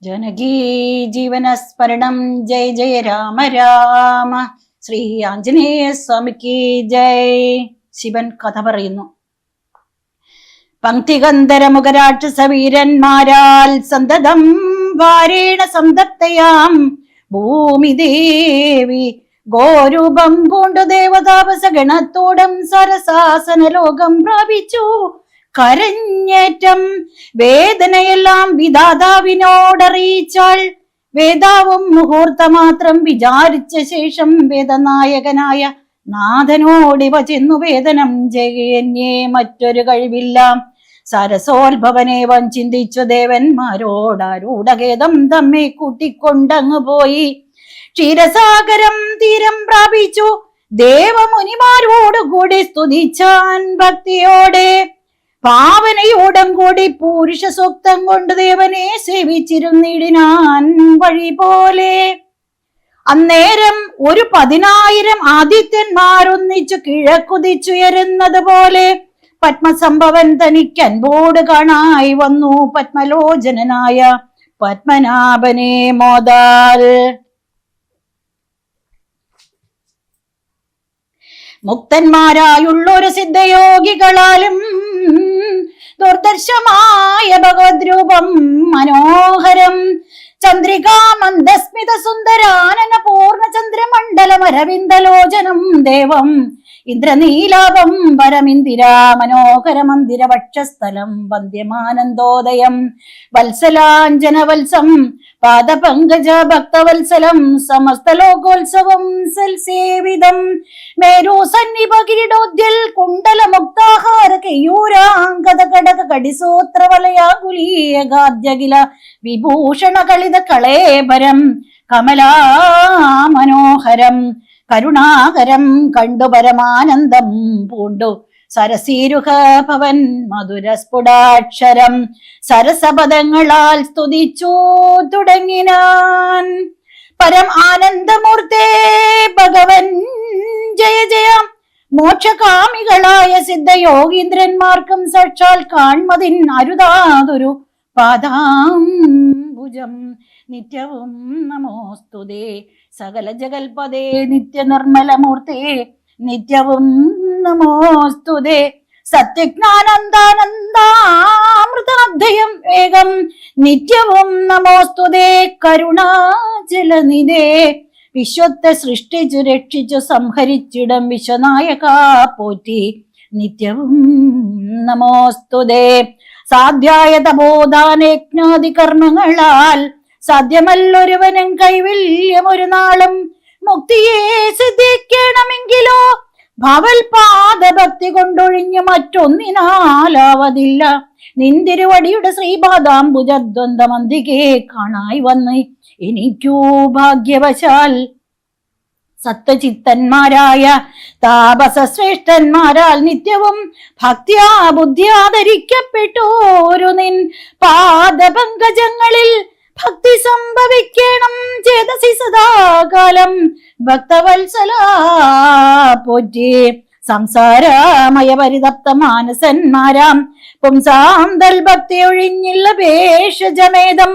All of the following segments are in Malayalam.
ജനകീ ജീവനസ്മരണം. ജയ ജയ രാമ രാമ. ശ്രീ ആഞ്ജനേയ സ്വാമിക്ക് ജയ്. ശിവൻ കഥ പറയുന്നു. പങ്ക്തികന്ധരമുഖരാക്ഷസ വീരന്മാരാൽ സന്തതം ഭാരേണ സംതപ്തയാം ഭൂമി ദേവി ഗോരൂപം പൂണ്ടു ദേവതാപസ ഗണത്തോടും സരസാസന ലോകം പ്രാപിച്ചു. കരഞ്ഞേറ്റം വേദനയെല്ലാം വിധാതാവിനോടറിയിച്ചാൾ. വേദാവും മുഹൂർത്തമാത്രം വിചാരിച്ച ശേഷം വേദനായകനായ നാഥനോടിവ ചെന്നു വേദനം ജയന്യേ മറ്റൊരു കഴിവില്ല. സരസോത്ഭവനേവം ചിന്തിച്ചു ദേവന്മാരോടാരൂഢഖേദം തമ്മെ കൂട്ടിക്കൊണ്ടങ്ങു പോയി. ക്ഷീരസാഗരം തീരം പ്രാപിച്ചു ദേവമുനിമാരോടുകൂടി സ്തുതിച്ചാൻ ഭക്തിയോടെ. പാവനയോടം കൂടി പുരുഷ സൂക്തം കൊണ്ട് ദേവനെ സേവിച്ചിരുന്നിടിനാൻ വഴി പോലെ. അന്നേരം ഒരു 10,000 ആദിത്യന്മാരൊന്നിച്ചു കിഴക്കുതിച്ചുയരുന്നത് പോലെ പത്മസംഭവൻ തനിക്ക് അൻപോട് കാണായി വന്നു പത്മലോചനായ പത്മനാഭനെ മോദാൽ. മുക്തന്മാരായുള്ളൊരു സിദ്ധയോഗികളാലും ദുർദർശമായ ഭഗവത് രൂപം മനോഹരം. ചന്ദ്രികാ മന്ദസ്മിത സുന്ദരാനന പൂർണ്ണചന്ദ്രമണ്ഡലമരവിന്ദലോചനം ദേവം ഇന്ദ്രനീലാപം പരമിന്ദിരാ മനോഹര മന്ദിര വക്ഷസ്ഥലം വന്ദ്യമാനന്ദോദയം വത്സലാഞ്ജന വത്സം പാദപങ്കജ ഭക്തവത്സലം സമസ്ത ലോകോത്സവം സൽസേവിതം മേരു സന്നിഭ കിരീടോദ്യൽ കുണ്ടല മുക്താഹാര കയൂരാംഗത കടക കടിസൂത്ര വലയാകുലീയഗാദ്യകില വിഭൂഷണ കളിത കളേബരം കമലാ മനോഹരം കരുണാകരം കണ്ടു പരമാനന്ദം പൂണ്ടു സരസീരുഹ ഭവൻ മധുരസ്ഫുടാക്ഷരം സരസപദങ്ങളാൽ സ്തുതിച്ചു തുടങ്ങിനാൻ. പരം ആനന്ദമൂർത്തേ ഭഗവൻ ജയ ജയ. മോക്ഷകാമികളായ സിദ്ധയോഗീന്ദ്രന്മാർക്കും സാക്ഷാൽ കാൺമതിൻ അരുതാതൊരു പാദാംബുജം നിത്യവും നമോസ്തുതേ. സകല ജഗൽപദേ നിത്യ നിർമ്മലമൂർത്തേ നിത്യവും നമോസ്തുതേ. സത്യജ്ഞാനന്ദാനന്ദാമൃതാധ്യയം വേഗം നിത്യവും നമോസ്തുതേ. കരുണാജലനിധേ വിശ്വത്തെ സൃഷ്ടിച്ചു രക്ഷിച്ചു സംഹരിച്ചിടം വിശ്വനായക പോറ്റി നിത്യവും നമോസ്തുതേ. സാധ്യായ തപോദാനയജ്ഞാദി കർമ്മങ്ങളാൽ സാധ്യമല്ലൊരുവനും കൈവല്യം ഒരു നാളും. മുക്തിയെ സിദ്ധിക്കണമെങ്കിലോ ഭവൽ പാദഭക്തി കൊണ്ടൊഴിഞ്ഞു മറ്റൊന്നിനാലാവതില്ല. നിന്തിരുവടിയുടെ ശ്രീപാദാംബുജദ്വന്ദ്വമന്തികെ കാണായി വന്ന് എനിക്കൂ ഭാഗ്യവശാൽ സത്വചിത്തന്മാരായ താപസ ശ്രേഷ്ഠന്മാരാൽ നിത്യവും ഭക്തിയാ ബുദ്ധിയാദരിക്കപ്പെട്ടോരു നിൻ പാദപങ്കജങ്ങളിൽ ഭക്തി സംഭവിക്കണം ചേതസി സദാകാലം ഭക്തവത്സല പോറ്റി. സംസാരമയ പരിതപ്ത മാനസന്മാരാം പുംസാന്തൽ ഭക്തി ഒഴിഞ്ഞില്ല ഭേഷജമേദം.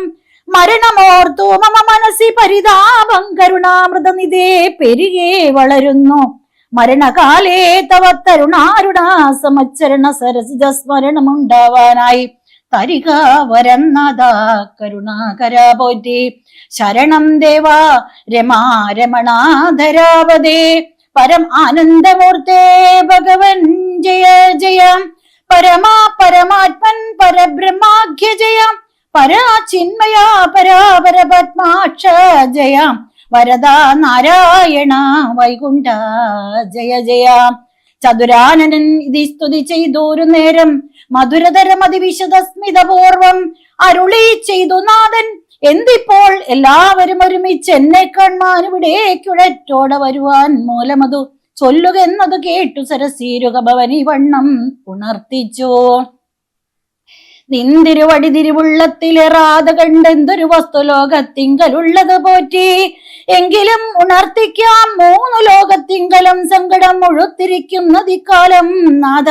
മരണമോർത്തു മമ മനസ്സി പരിതാപം കരുണാമൃതനിധേ പെരുകെ വളരുന്നു. മരണകാലേ തവ തരുണാരുണ സമച്ചരണ സരസിജ സ്മരണമുണ്ടാവാനായി തരിക വരന്നത കരുണാകര പോറ്റി. ശരണം ദേവാ രമാരമണാധരാവതേ. പരം ആനന്ദമൂർത്തേ ഭഗവൻ ജയ ജയ. പരമാ പരമാത്മൻ പരബ്രഹ്മാഖ്യ ജയ. പരാചിന്മയ പരാപര പത്മാക്ഷ ജയ. വരദ നാരായണ വൈകുണ്ഠ ജയ ജയ. ചതുരാനനൻ ഇതി സ്തുതി ചെയ്തോരു നേരം മധുരതരം അതിവിശദസ്മിതപൂർവം അരുളി ചെയ്തു നാഥൻ. എന്തിപ്പോൾ എല്ലാവരും ഒരുമിച്ച് എന്നെ കാണാൻ ഇവിടേക്കുഴറ്റോടെ വരുവാൻ മൂലമതു ചൊല്ലുക എന്നതു കേട്ടു സരസീരുക ഭവനി വണ്ണം ഉണർത്തിച്ചു. നിന്തിരുവടി തിരുവുള്ളത്തിലേറാതെ കണ്ടെന്തൊരു വസ്തു ലോകത്തിങ്കലുള്ളത് പോറ്റി. എങ്കിലും ഉണർത്തിക്കാം 3 ലോകത്തിങ്കലും സങ്കടം മുഴുത്തിരിക്കുന്നതിക്കാലം നാഥ.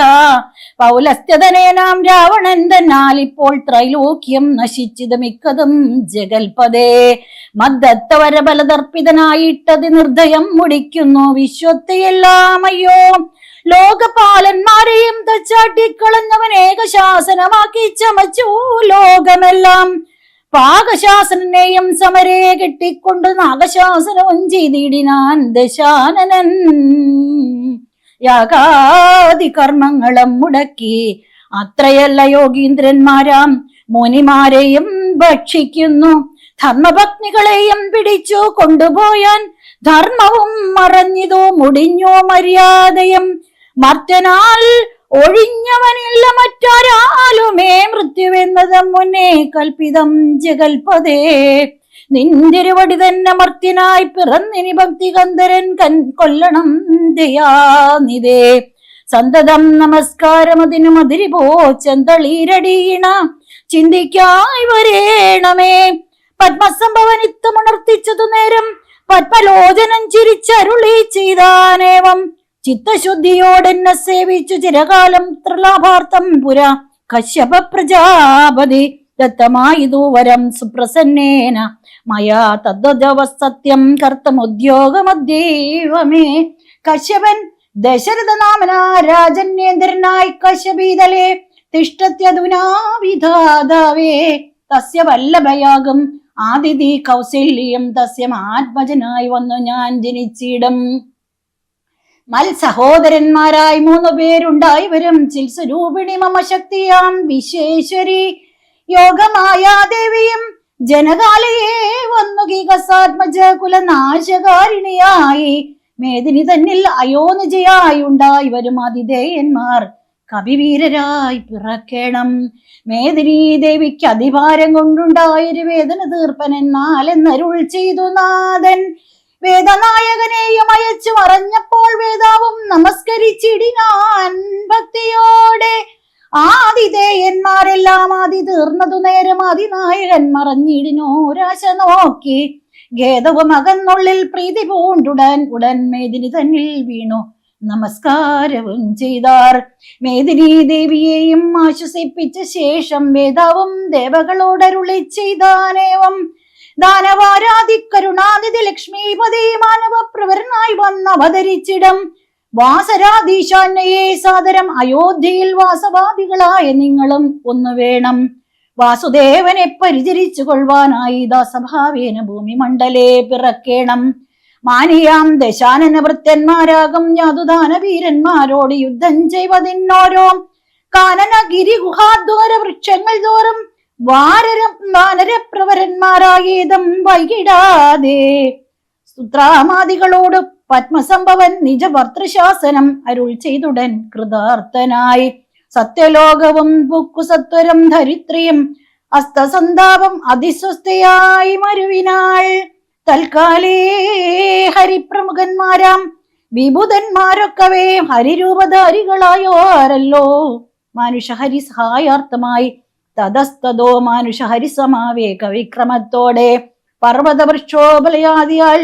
പൗലസ്ത്യതനെ നാം രാവണൻ തന്നാൽ ഇപ്പോൾ ത്രൈലോക്യം നശിച്ചത് മിക്കതും ജഗൽപദേ. മദ്ദത്തവര ബലതർപ്പിതനായിട്ടത് നിർദ്ദയം മുടിക്കുന്നു വിശ്വത്തെയെല്ലാം. അയ്യോ, ലോകപാലന്മാരെയും തച്ചാട്ടിക്കളഞ്ഞവൻ ഏകശാസനമാക്കി ചമച്ചു ലോകമെല്ലാം. പാകശാസനെയും സമരേ കെട്ടിക്കൊണ്ട് നാഗശാസനവും ചെയ്തിടിനാൻ ദശാനനൻ. യാഗാദി കർമ്മങ്ങളും മുടക്കി അത്രയല്ല യോഗീന്ദ്രന്മാരാം മുനിമാരെയും ഭക്ഷിക്കുന്നു. ധർമ്മപത്നികളെയും പിടിച്ചു കൊണ്ടുപോയാൻ ധർമ്മവും മറഞ്ഞിതോ മുടിഞ്ഞോ മര്യാദയും. മർത്യനാൽ ഒഴിഞ്ഞവനില്ല മറ്റാരാലുമേ മൃത്യുവെന്നത് മുന്നേ കൽപ്പിതം ജഗൽപദേ. നിന്തിരുവടി തന്നെ മർത്യനായി പിറന്നിനി ഭക്തി കന്ധരൻ കൊല്ലണം ദയാനിതേ. സന്തതം നമസ്കാരം അതിനു മതിരിപോ ചെന്തളീരടീണ ചിന്തിക്കായി വരേണമേ. പത്മസംഭവനിത്തമുണർത്തിച്ചതു നേരം പത്മലോചനം ചിരിച്ചരുളി ചെയ്താനേവം. ചിത്തശുദ്ധിയോടെന്നെ സേവിച്ചു ചിരകാലം ത്രിലാഭാർത്ഥം പുര കശ്യപ പ്രജാപതി. ദത്തമായിതു വരം സുപ്രസന്നേന മയാ തദ്വസത്യം കർത്തമുദ്യോഗമദ്യൈവമേ. കശ്യപൻ ദശരഥനാമന രാജന്യേന്ദ്രനായി കശ്യപീതലേ തിഷ്ടത്യധുനാ വിധാതാവേ. തസ്യ വല്ലഭയാകും ആദിതി കൗസല്യം തസ്യ ആത്മജനായി വന്നു ഞാൻ ജനിച്ചിടും. സഹോദരന്മാരായി 3 പേരുണ്ടായി വരും. ചിൽസ്വരൂപിണി മമ ശക്തിയാം വിശേശ്വരി യോഗമായാദേവിയും ജനകാലയെ വന്നു ഗീകസാത്മജ കുലനാശകാരിണിയായി. മേദിനി തന്നിൽ അയോനിജയായി ഉണ്ടായി വരും അതിഥേയന്മാർ കവിവീരരായി പിറക്കേണം. മേദിനി ദേവിക്ക് അധിഭാരം കൊണ്ടുണ്ടായൊരു വേദന തീർപ്പനെന്നാലെന്നരുൾ ചെയ്തു നാഥൻ. വേദനായകനെയും അയച്ചു മറഞ്ഞപ്പോൾ വേദാവും നമസ്കരിച്ചിടിനാൻ ഭക്തിയോടെ. ആതിഥേയന്മാരെല്ലാം ആദി തീർന്നതു നേരം ആദിനായകൻ മറഞ്ഞിടിനോരാശ നോക്കി. ഖേദവും അകന്നുള്ളിൽ പ്രീതി പൂണ്ടുടൻ മേദിനി തന്നിൽ വീണു നമസ്കാരവും ചെയ്താർ. മേദിനി ദേവിയെയും ആശ്വസിപ്പിച്ച ശേഷം വേദാവും ദേവകളോടരുളി ചെയ്താനേവം. ദാനവാരാധി കരുണാനിധി ലക്ഷ്മീപതി മാനവപ്രവരനായി വന്നവതരിച്ചിടം. വാസരാധീശാന്യയെ സാദരം അയോധ്യയിൽ വാസവാദികളായ നിങ്ങളും ഒന്നു വേണം. വാസുദേവനെ പരിചരിച്ചു കൊള്ളുവാനായി ദാസഭാവേന ഭൂമിമണ്ഡലേ പിറക്കേണം. മാനിയാം ദശാനന വൃത്യന്മാരാകും യാതുദാന വീരന്മാരോട് യുദ്ധം ചെയ്വതിന്നോരോ കാനനഗിരി ഗുഹാദ്വാര വൃക്ഷങ്ങൾ തോറും വാനരപ്രവരന്മാരായേതും വൈകിടാതെ. സുത്രാമാദികളോട് പത്മസംഭവൻ നിജഭർത്തൃശാസനം അരുൾ ചെയ്തുടൻ കൃതാർത്ഥനായി. സത്യലോകവും പുക്കു സത്വരം ധരിത്രിയും അസ്തസന്താപം അതിസ്വസ്ഥയായി മരുവിനാൾ. തൽക്കാലേ ഹരിപ്രമുഖന്മാരാം വിഭുതന്മാരൊക്കവേ ഹരിരൂപധാരികളായോരല്ലോ. മനുഷ്യഹരി സഹായാർത്ഥമായി തതസ്തോ മനുഷ്യഹരിസമാവേ കവിക്രമത്തോടെ പർവ്വതവൃക്ഷോപലയാദിയാൽ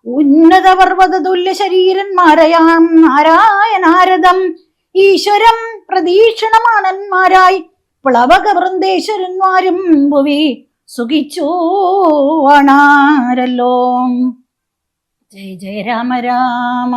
ഉന്നത പർവ്വത തുല്യ ശരീരന്മാരയാം നാരായണാരദം ഈശ്വരം പ്രതീക്ഷണമാണന്മാരായി പ്ലവക വൃന്ദേശ്വരന്മാരും ഭുവി സുഖിച്ചു വണാരല്ലോ. ജയ ജയ രാമ രാമ.